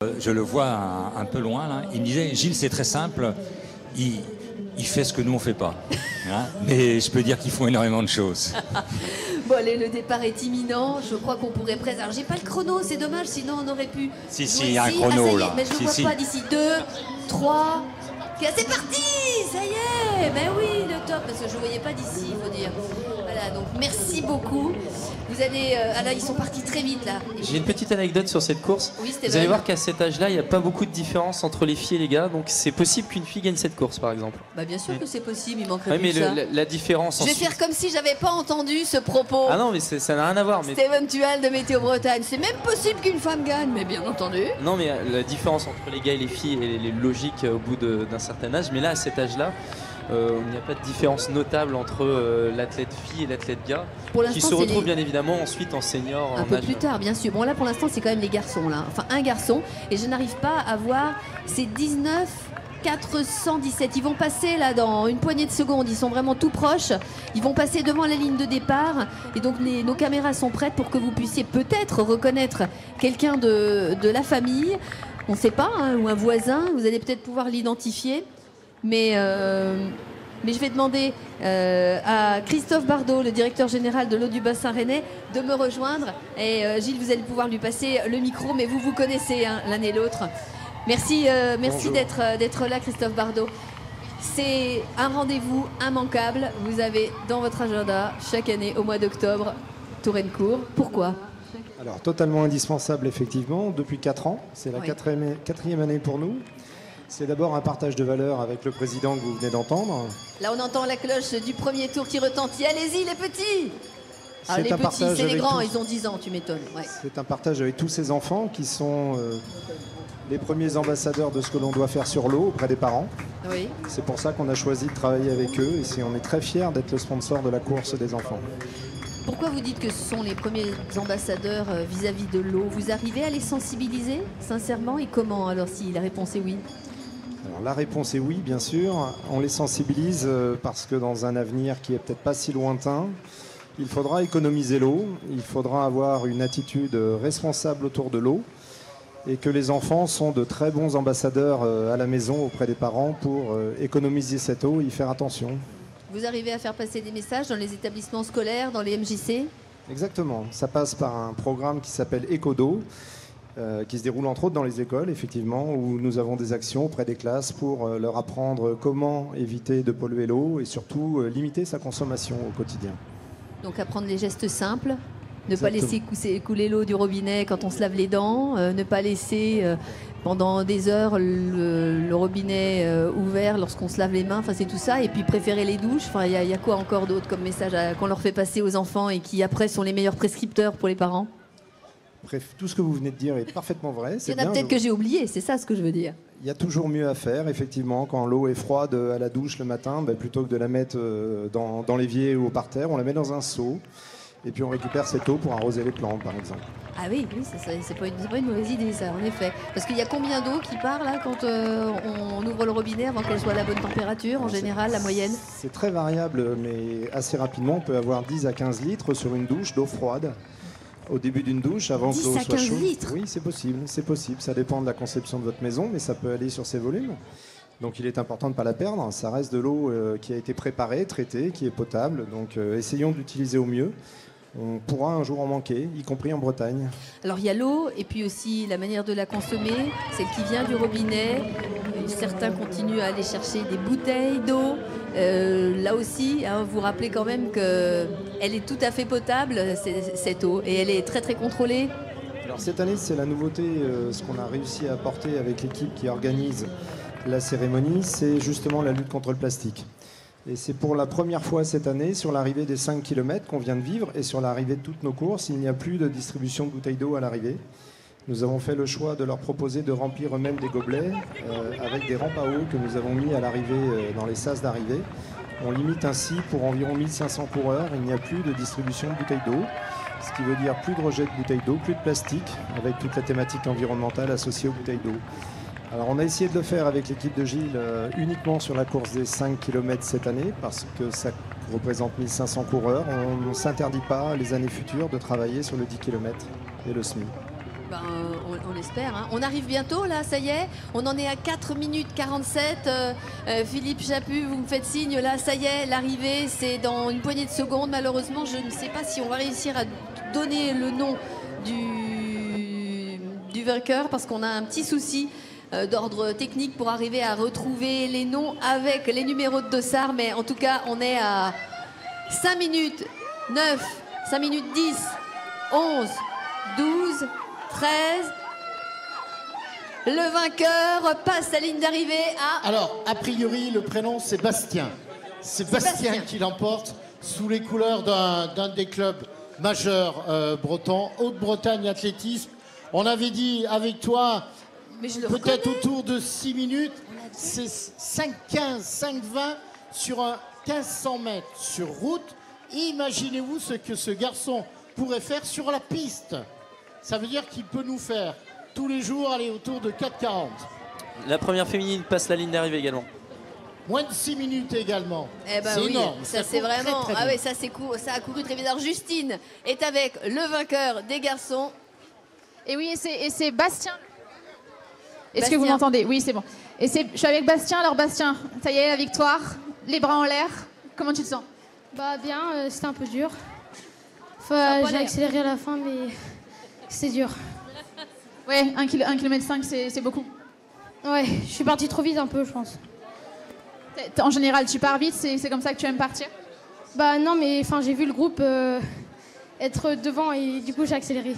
Je le vois un peu loin là. Il me disait, Gilles, c'est très simple. Il fait ce que nous on fait pas. Hein, mais je peux dire qu'ils font énormément de choses. Bon allez, le départ est imminent. Je crois qu'on pourrait presque. Alors j'ai pas le chrono, c'est dommage. Sinon on aurait pu. Si, jouer il y a un ici. chrono ça y est, là. Mais je ne vois pas d'ici 2, 3. C'est parti, ça y est. Mais oui, le top, parce que je ne voyais pas d'ici, il faut dire. Voilà, donc merci beaucoup. Vous allez, ah là, ils sont partis très vite là. J'ai une petite anecdote sur cette course. Oui, Steven. Vous allez voir qu'à cet âge-là, il n'y a pas beaucoup de différence entre les filles et les gars. Donc c'est possible qu'une fille gagne cette course, par exemple. Bah bien sûr que c'est possible, il manquerait Ouais, plus mais que ça. la différence. Je vais faire comme si j'avais pas entendu ce propos. Ah non, mais ça n'a rien à voir. Mais... Steven Tual de Météo Bretagne. C'est même possible qu'une femme gagne, mais bien entendu. Non, mais la différence entre les gars et les filles, elle est logique au bout d'un certain âge. Mais là, à cet âge-là, il n'y a pas de différence notable entre l'athlète fille et l'athlète gars, qui se retrouve bien évidemment ensuite en senior. Un peu plus tard, bien sûr. Bon, là pour l'instant, c'est quand même les garçons, là. Enfin, un garçon. Et je n'arrive pas à voir ces 19 417. Ils vont passer là dans une poignée de secondes. Ils sont vraiment tout proches. Ils vont passer devant la ligne de départ. Et donc, nos caméras sont prêtes pour que vous puissiez peut-être reconnaître quelqu'un de la famille. On ne sait pas, hein, ou un voisin. Vous allez peut-être pouvoir l'identifier. Mais je vais demander à Christophe Bardot, le directeur général de l'eau du bassin rennais, de me rejoindre. Et Gilles, vous allez pouvoir lui passer le micro, mais vous connaissez hein, l'un et l'autre. Merci d'être là, Christophe Bardot. C'est un rendez-vous immanquable. Vous avez dans votre agenda, chaque année, au mois d'octobre, Tourencourt. Pourquoi ? Alors, totalement indispensable, effectivement, depuis 4 ans. C'est la quatrième année pour nous. C'est d'abord un partage de valeurs avec le président que vous venez d'entendre. Là, on entend la cloche du premier tour qui retentit. Allez-y, les petits! Ah, les petits, c'est les grands, ils ont 10 ans, tu m'étonnes. Ouais. C'est un partage avec tous ces enfants qui sont les premiers ambassadeurs de ce que l'on doit faire sur l'eau auprès des parents. Oui. C'est pour ça qu'on a choisi de travailler avec eux et on est très fiers d'être le sponsor de la course des enfants. Pourquoi vous dites que ce sont les premiers ambassadeurs vis-à-vis de l'eau? Vous arrivez à les sensibiliser, sincèrement? Et comment, alors, si la réponse est oui? Alors, la réponse est oui, bien sûr. On les sensibilise parce que dans un avenir qui est peut-être pas si lointain, il faudra économiser l'eau, il faudra avoir une attitude responsable autour de l'eau et que les enfants sont de très bons ambassadeurs à la maison auprès des parents pour économiser cette eau et y faire attention. Vous arrivez à faire passer des messages dans les établissements scolaires, dans les MJC? Exactement. Ça passe par un programme qui s'appelle Ecodo, qui se déroule entre autres dans les écoles, effectivement, où nous avons des actions auprès des classes pour leur apprendre comment éviter de polluer l'eau et surtout limiter sa consommation au quotidien. Donc apprendre les gestes simples, ne pas laisser couler l'eau du robinet quand on se lave les dents, ne pas laisser pendant des heures le robinet ouvert lorsqu'on se lave les mains, enfin c'est tout ça, et puis préférer les douches. Enfin, il y a quoi encore d'autre comme message qu'on leur fait passer aux enfants et qui après sont les meilleurs prescripteurs pour les parents? Bref, tout ce que vous venez de dire est parfaitement vrai. Il y en a peut-être que j'ai oublié, c'est ça ce que je veux dire. Il y a toujours mieux à faire, effectivement, quand l'eau est froide à la douche le matin, plutôt que de la mettre dans l'évier ou au parterre, on la met dans un seau et puis on récupère cette eau pour arroser les plantes, par exemple. Ah oui, c'est pas une mauvaise idée ça, en effet. Parce qu'il y a combien d'eau qui part là quand on ouvre le robinet avant qu'elle soit à la bonne température, en général, la moyenne? C'est très variable, mais assez rapidement, on peut avoir 10 à 15 litres sur une douche d'eau froide. Au début d'une douche, avant que l'eau soit chaude. 10 à 15 litres. Oui, c'est possible. Ça dépend de la conception de votre maison, mais ça peut aller sur ces volumes. Donc il est important de ne pas la perdre. Ça reste de l'eau qui a été préparée, traitée, qui est potable. Donc essayons de l'utiliser au mieux. On pourra un jour en manquer, y compris en Bretagne. Alors il y a l'eau et puis aussi la manière de la consommer, celle qui vient du robinet. Certains continuent à aller chercher des bouteilles d'eau. Là aussi, hein, vous rappelez quand même qu'elle est tout à fait potable, cette eau, et elle est très très contrôlée. Alors cette année, c'est la nouveauté, ce qu'on a réussi à apporter avec l'équipe qui organise la cérémonie, c'est justement la lutte contre le plastique. Et c'est pour la première fois cette année, sur l'arrivée des 5 km qu'on vient de vivre, et sur l'arrivée de toutes nos courses, il n'y a plus de distribution de bouteilles d'eau à l'arrivée. Nous avons fait le choix de leur proposer de remplir eux-mêmes des gobelets avec des rampes à eau que nous avons mis à l'arrivée dans les sas d'arrivée. On limite ainsi pour environ 1500 coureurs, il n'y a plus de distribution de bouteilles d'eau, ce qui veut dire plus de rejet de bouteilles d'eau, plus de plastique, avec toute la thématique environnementale associée aux bouteilles d'eau. Alors on a essayé de le faire avec l'équipe de Gilles uniquement sur la course des 5 km cette année, parce que ça représente 1500 coureurs. On ne s'interdit pas les années futures de travailler sur le 10 km et le SMI. Ben, on espère. Hein. On arrive bientôt, là, ça y est. On en est à 4 minutes 47. Philippe Chaput, vous me faites signe, là, ça y est, l'arrivée, c'est dans une poignée de secondes. Malheureusement, je ne sais pas si on va réussir à donner le nom du vainqueur, parce qu'on a un petit souci d'ordre technique pour arriver à retrouver les noms avec les numéros de dossard. Mais en tout cas, on est à 5 minutes 9, 5 minutes 10, 11, 12, 13. Le vainqueur passe la ligne d'arrivée à... Alors, a priori, le prénom, c'est Bastien. C'est Bastien qui l'emporte sous les couleurs d'un des clubs majeurs bretons. Haute-Bretagne Athlétisme. On avait dit avec toi, peut-être autour de 6 minutes. C'est 5,15, 5,20 sur un 1500 mètres sur route. Imaginez-vous ce que ce garçon pourrait faire sur la piste. Ça veut dire qu'il peut nous faire tous les jours aller autour de 4,40. La première féminine passe la ligne d'arrivée également. Moins de 6 minutes également. Eh ben c'est oui, énorme. ça c'est vraiment... Très, très ah oui, ça a couru très vite. Alors Justine est avec le vainqueur des garçons. Et oui, et c'est Bastien. Est-ce que vous m'entendez? Oui, c'est bon. Je suis avec Bastien. Alors Bastien, ça y est, la victoire, les bras en l'air. Comment tu te sens? Bah bien, c'était un peu dur. Enfin, j'ai accéléré à la fin, mais c'est dur. Ouais, 1,5 km, c'est beaucoup. Ouais, je suis partie trop vite un peu, je pense. En général, tu pars vite, c'est comme ça que tu aimes partir? Bah non, mais enfin, j'ai vu le groupe être devant et du coup j'ai accéléré.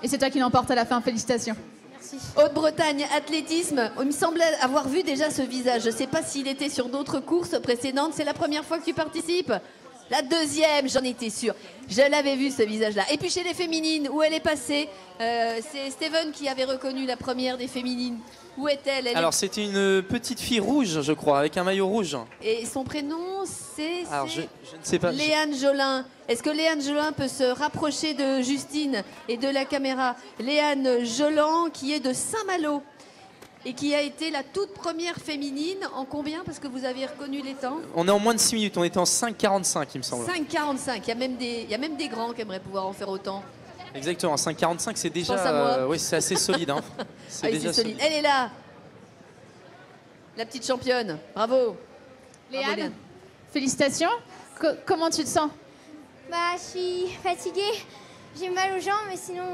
Et c'est toi qui l'emporte à la fin, félicitations. Merci. Haute-Bretagne Athlétisme, il me semblait avoir vu déjà ce visage. Je ne sais pas s'il était sur d'autres courses précédentes. C'est la première fois que tu participes? La deuxième, j'en étais sûre. Je l'avais vu, ce visage-là. Et puis chez les féminines, où elle est passée, c'est Steven qui avait reconnu la première des féminines. Où est-elle? Alors, c'était une petite fille rouge, je crois, avec un maillot rouge. Et son prénom, c'est... Alors, je ne sais pas. Léane Jolin. Est-ce que Léane Jolin peut se rapprocher de Justine et de la caméra? Léane Jolin, qui est de Saint-Malo et qui a été la toute première féminine. En combien? Parce que vous avez reconnu les temps. On est en moins de 6 minutes, on était en 5,45, il me semble. 5,45. Il y a même des grands qui aimeraient pouvoir en faire autant. Exactement, 5,45, c'est déjà... oui, c'est assez solide. Hein. C'est déjà solide. Elle est là, la petite championne. Bravo. Léane, félicitations. Comment tu te sens? Bah, je suis fatiguée. J'ai mal aux jambes, mais sinon...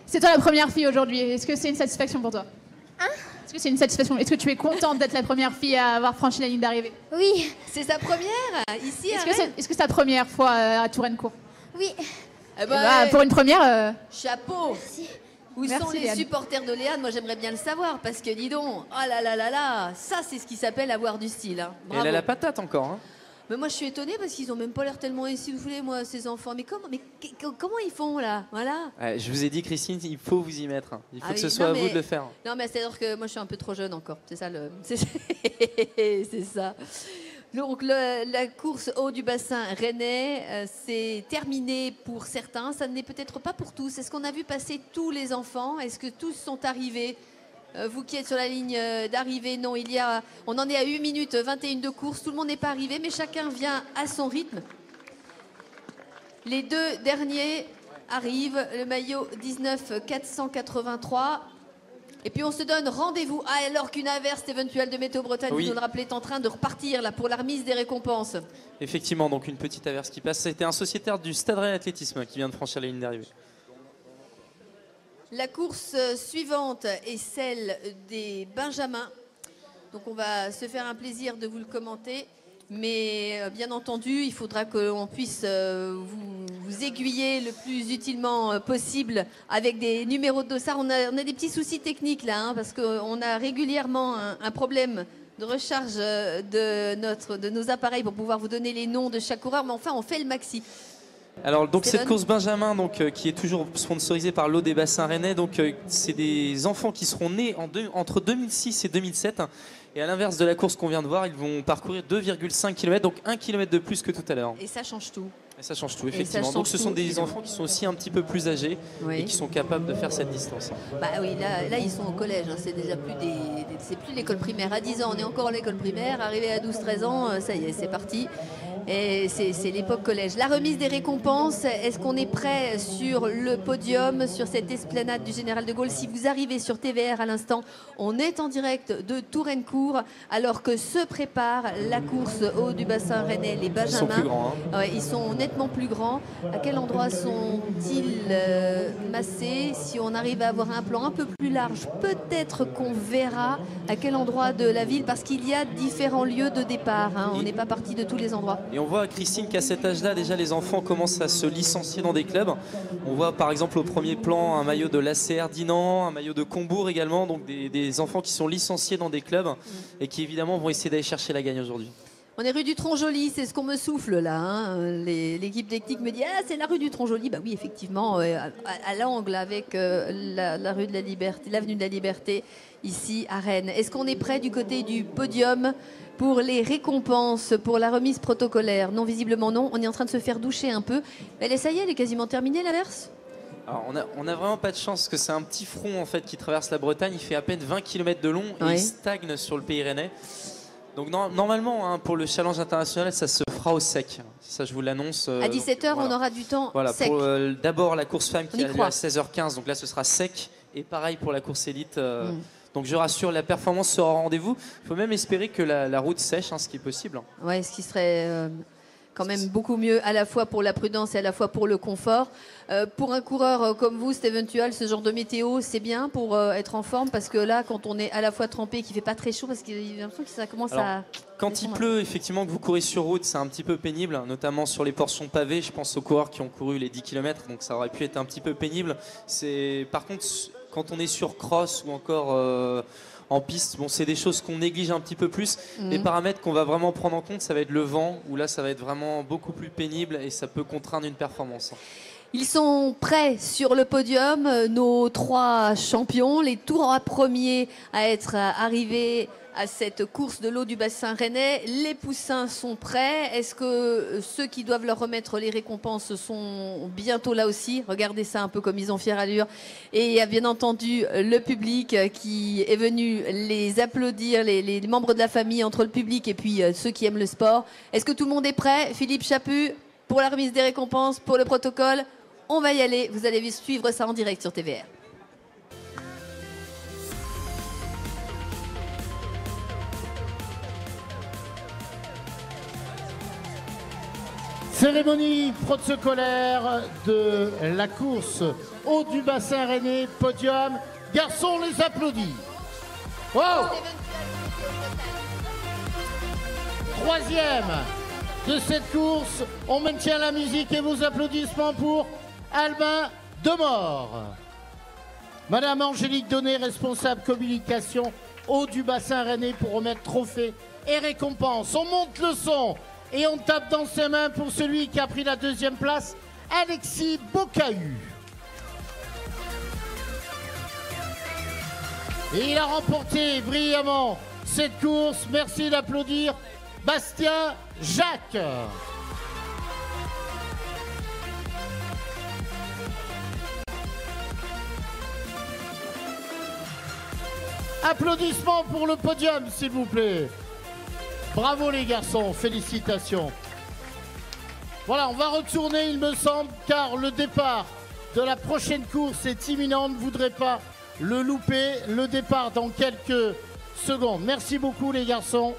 C'est toi la première fille aujourd'hui. Est-ce que c'est une satisfaction pour toi? Hein? Est-ce que c'est une satisfaction? Est-ce que tu es contente d'être la première fille à avoir franchi la ligne d'arrivée? Oui. C'est sa première ici à Rennes? Est-ce que c'est ta première fois à Touraine-Court? Oui. Pour une première... Chapeau. Merci. Où Merci, sont les Léane. supporters de Léane? Moi, j'aimerais bien le savoir, parce que dis donc, oh là là là là, ça, c'est ce qui s'appelle avoir du style. Hein. Et elle a la patate encore. Hein. Mais moi, je suis étonnée parce qu'ils ont même pas l'air tellement essoufflés, moi, ces enfants. Mais comment ils font, là? Voilà. Je vous ai dit, Christine, il faut vous y mettre. Il faut que ce oui, soit non, à vous de le faire. Non, mais c'est-à-dire que moi, je suis un peu trop jeune encore. C'est ça le... C'est ça. Donc, la course haut du bassin rennais, c'est terminé pour certains. Ça n'est peut-être pas pour tous. Est-ce qu'on a vu passer tous les enfants? Est-ce que tous sont arrivés? Vous qui êtes sur la ligne d'arrivée, non, on en est à 8 minutes 21 de course. Tout le monde n'est pas arrivé, mais chacun vient à son rythme. Les deux derniers arrivent. Le maillot 19 483. Et puis on se donne rendez-vous alors qu'une averse éventuelle de Météo Bretagne, vous nous le rappelez, est en train de repartir là pour la remise des récompenses. Effectivement, donc une petite averse qui passe. C'était un sociétaire du Stade Rennais Athlétisme qui vient de franchir la ligne d'arrivée. La course suivante est celle des Benjamins. Donc on va se faire un plaisir de vous le commenter. Mais bien entendu, il faudra qu'on puisse vous aiguiller le plus utilement possible avec des numéros de dossard. On a des petits soucis techniques là, hein, parce qu'on a régulièrement un problème de recharge de nos appareils pour pouvoir vous donner les noms de chaque coureur. Mais enfin, on fait le maxi. Alors donc cette course Benjamin qui est toujours sponsorisée par l'Eau des Bassins Rennais, c'est des enfants qui seront nés entre 2006 et 2007 et à l'inverse de la course qu'on vient de voir, ils vont parcourir 2,5 km, donc 1 km de plus que tout à l'heure. Et ça change tout. Et ça change tout, effectivement. Donc ce sont des enfants qui sont aussi un petit peu plus âgés et qui sont capables de faire cette distance. Bah oui, là ils sont au collège, hein. C'est déjà plus l'école primaire. À 10 ans, on est encore à l'école primaire. Arrivé à 12-13 ans, ça y est, c'est parti. Et c'est l'époque collège. La remise des récompenses, est-ce qu'on est prêt sur le podium, sur cette esplanade du Général de Gaulle? Si vous arrivez sur TVR à l'instant, on est en direct de Touraine-Court, alors que se prépare la course au du bassin rennais, les Benjamins. Ils sont plus grands. Hein. Ouais, ils sont nettement plus grands. À quel endroit sont-ils massés? Si on arrive à avoir un plan un peu plus large, peut-être qu'on verra à quel endroit de la ville, parce qu'il y a différents lieux de départ. Hein. On n'est pas parti de tous les endroits. Et on voit, Christine, qu'à cet âge-là, déjà, les enfants commencent à se licencier dans des clubs. On voit, par exemple, au premier plan, un maillot de l'ACR Dinan, un maillot de Combourg également. Donc, des enfants qui sont licenciés dans des clubs et qui, évidemment, vont essayer d'aller chercher la gagne aujourd'hui. On est rue du Tronc-Joli, c'est ce qu'on me souffle là. Hein. L'équipe technique me dit « Ah, c'est la rue du Tronc-Joli ». Bah oui, effectivement, à l'angle avec la rue de la Liberté, l'avenue de la Liberté, ici à Rennes. Est-ce qu'on est prêt du côté du podium pour les récompenses, pour la remise protocolaire? Non, visiblement non. On est en train de se faire doucher un peu. Mais ça y est, elle est quasiment terminée, l'averse. Alors, on a vraiment pas de chance parce que c'est un petit front en fait qui traverse la Bretagne. Il fait à peine 20 km de long et il stagne sur le pays rennais. Donc normalement, hein, pour le challenge international, ça se fera au sec. Ça, je vous l'annonce. À 17h, voilà. On aura du temps sec. Pour d'abord la course femme qui a lieu à 16h15. Donc là, ce sera sec. Et pareil pour la course élite. Donc je rassure, la performance sera au rendez-vous. Il faut même espérer que la route sèche, hein, ce qui est possible. Ouais, ce qui serait quand même beaucoup mieux à la fois pour la prudence et à la fois pour le confort. Pour un coureur comme vous, Steven Tual, ce genre de météo, c'est bien pour être en forme, parce que là, quand on est à la fois trempé et qu'il ne fait pas très chaud, parce qu'il y a l'impression que ça commence à... Quand il pleut, effectivement, que vous courez sur route, c'est un petit peu pénible, notamment sur les portions pavées. Je pense aux coureurs qui ont couru les 10 km, donc ça aurait pu être un petit peu pénible. Par contre, quand on est sur cross ou encore... en piste, bon, c'est des choses qu'on néglige un petit peu plus. Les paramètres qu'on va vraiment prendre en compte, ça va être le vent, où là, ça va être vraiment beaucoup plus pénible et ça peut contraindre une performance. Ils sont prêts sur le podium, nos 3 champions, les 3 premiers à être arrivés à cette course de l'eau du bassin rennais. Les poussins sont prêts. Est-ce que ceux qui doivent leur remettre les récompenses sont bientôt là aussi? Regardez ça un peu comme ils ont fière allure. Et il y a bien entendu le public qui est venu les applaudir, les membres de la famille, entre le public et puis ceux qui aiment le sport. Est-ce que tout le monde est prêt? Philippe Chaput, pour la remise des récompenses, pour le protocole. On va y aller. Vous allez suivre ça en direct sur TVR. Cérémonie protocolaire de la course haut du bassin rennais, podium. Garçons, les applaudit. Wow. 3e de cette course. On maintient la musique et vos applaudissements pour Albin Demort. Madame Angélique Donnet, responsable communication haut du bassin rennais, pour remettre trophées et récompenses. On monte le son. Et on tape dans ses mains pour celui qui a pris la 2e place, Alexis Bocahu. Et il a remporté brillamment cette course. Merci d'applaudir Bastien Jacques. Applaudissements pour le podium, s'il vous plaît. Bravo les garçons, félicitations. Voilà, on va retourner, il me semble, car le départ de la prochaine course est imminent. On ne voudrait pas le louper. Le départ dans quelques secondes. Merci beaucoup les garçons.